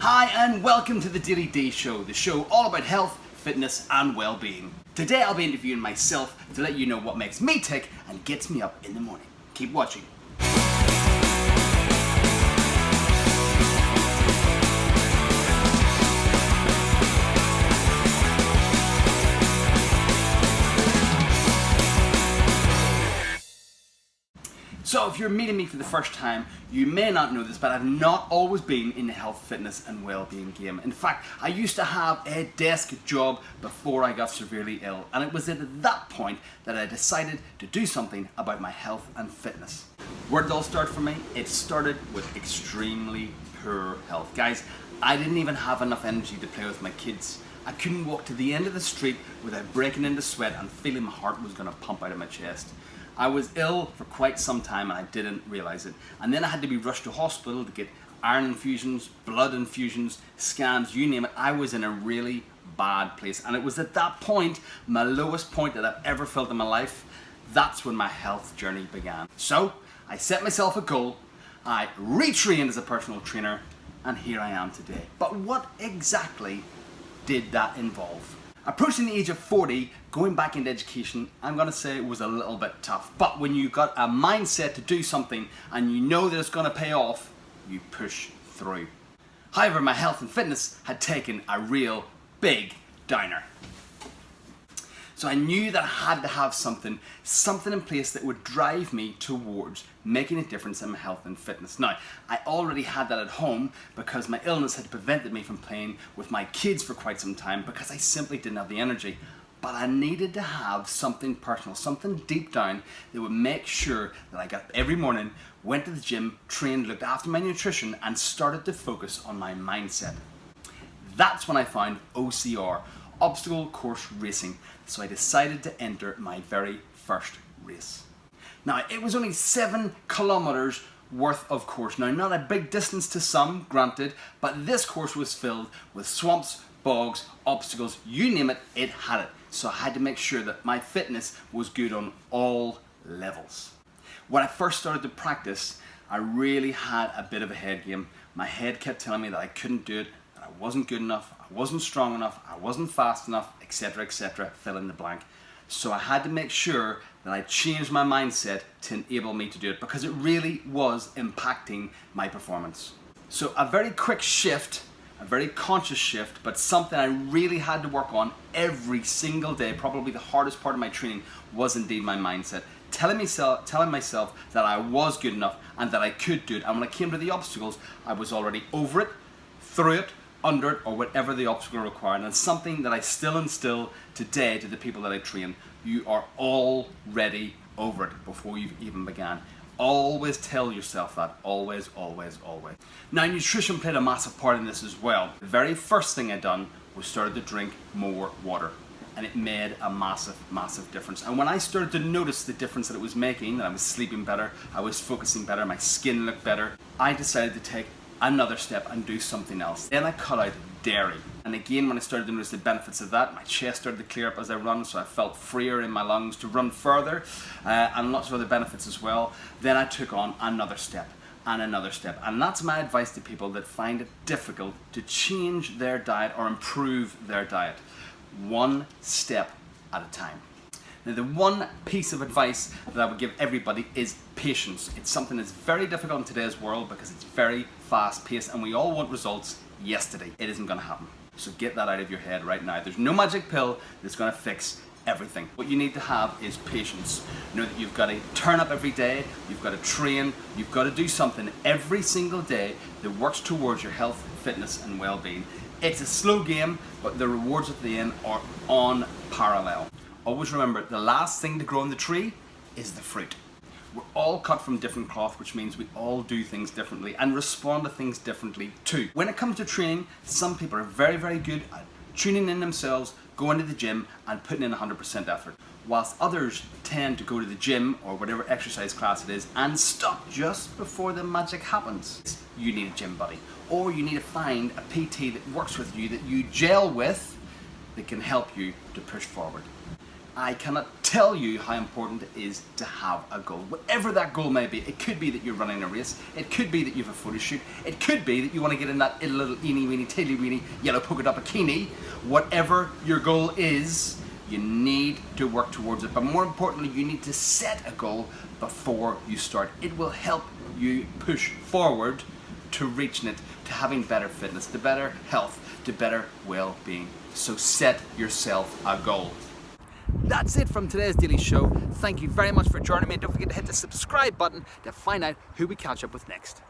Hi and welcome to the DailyDee show, the show all about health, fitness and well-being. Today I'll be interviewing myself to let you know what makes me tick and gets me up in the morning. Keep watching. So if you're meeting me for the first time, you may not know this, but I've not always been in the health, fitness and well-being game. In fact, I used to have a desk job before I got severely ill, and it was at that point that I decided to do something about my health and fitness. Where did it all start for me? It started with extremely poor health. Guys, I didn't even have enough energy to play with my kids. I couldn't walk to the end of the street without breaking into sweat and feeling my heart was going to pump out of my chest. I was ill for quite some time and I didn't realize it. And then I had to be rushed to hospital to get iron infusions, blood infusions, scans, you name it. I was in a really bad place. And it was at that point, my lowest point that I've ever felt in my life, that's when my health journey began. So I set myself a goal, I retrained as a personal trainer, and here I am today. But what exactly did that involve? Approaching the age of 40, going back into education, I'm going to say it was a little bit tough. But when you've got a mindset to do something and you know that it's going to pay off, you push through. However, my health and fitness had taken a real big downer. So I knew that I had to have something in place that would drive me towards making a difference in my health and fitness. Now, I already had that at home because my illness had prevented me from playing with my kids for quite some time because I simply didn't have the energy. But I needed to have something personal, something deep down that would make sure that I got up every morning, went to the gym, trained, looked after my nutrition, and started to focus on my mindset. That's when I found OCR, Obstacle Course Racing. So I decided to enter my very first race. Now, it was only 7 kilometers worth of course. Now, not a big distance to some, granted, but this course was filled with swamps, bogs, obstacles, you name it, it had it. So I had to make sure that my fitness was good on all levels. When I first started to practice, I really had a bit of a head game. My head kept telling me that I couldn't do it, that I wasn't good enough, I wasn't strong enough, I wasn't fast enough, etc., etc., fill in the blank. So I had to make sure that I changed my mindset to enable me to do it because it really was impacting my performance. So a very quick shift, a very conscious shift, but something I really had to work on every single day, probably the hardest part of my training, was indeed my mindset. Telling myself that I was good enough and that I could do it. And when I came to the obstacles, I was already over it, through it, under it, or whatever the obstacle required. And it's something that I still instill today to the people that I train. You are already over it before you've even began. Always tell yourself that. Always, always, always. Now, nutrition played a massive part in this as well. The very first thing I done was started to drink more water. And it made a massive, massive difference. And when I started to notice the difference that it was making, that I was sleeping better, I was focusing better, my skin looked better, I decided to take another step and do something else. Then I cut out dairy. And again, when I started to notice the benefits of that, my chest started to clear up as I run, so I felt freer in my lungs to run further, and lots of other benefits as well. Then I took on another step and another step. And that's my advice to people that find it difficult to change their diet or improve their diet. One step at a time. Now, the one piece of advice that I would give everybody is patience. It's something that's very difficult in today's world because it's very fast paced and we all want results yesterday. It isn't going to happen. So get that out of your head right now. There's no magic pill that's going to fix everything. What you need to have is patience. Know that you've got to turn up every day, you've got to train, you've got to do something every single day that works towards your health, fitness and well-being. It's a slow game, but the rewards at the end are unparalleled. Always remember, the last thing to grow on the tree is the fruit. We're all cut from different cloth, which means we all do things differently and respond to things differently too. When it comes to training, some people are very, very good at tuning in themselves, going to the gym and putting in 100% effort. Whilst others tend to go to the gym or whatever exercise class it is and stop just before the magic happens. You need a gym buddy, or you need to find a PT that works with you, that you gel with, that can help you to push forward. I cannot tell you how important it is to have a goal. Whatever that goal may be, it could be that you're running a race, it could be that you have a photo shoot, it could be that you want to get in that little eeny weeny tiddly weeny yellow polka dot bikini. Whatever your goal is, you need to work towards it. But more importantly, you need to set a goal before you start. It will help you push forward to reaching it, to having better fitness, to better health, to better well-being. So set yourself a goal. That's it from today's Daily Show. Thank you very much for joining me. Don't forget to hit the subscribe button to find out who we catch up with next.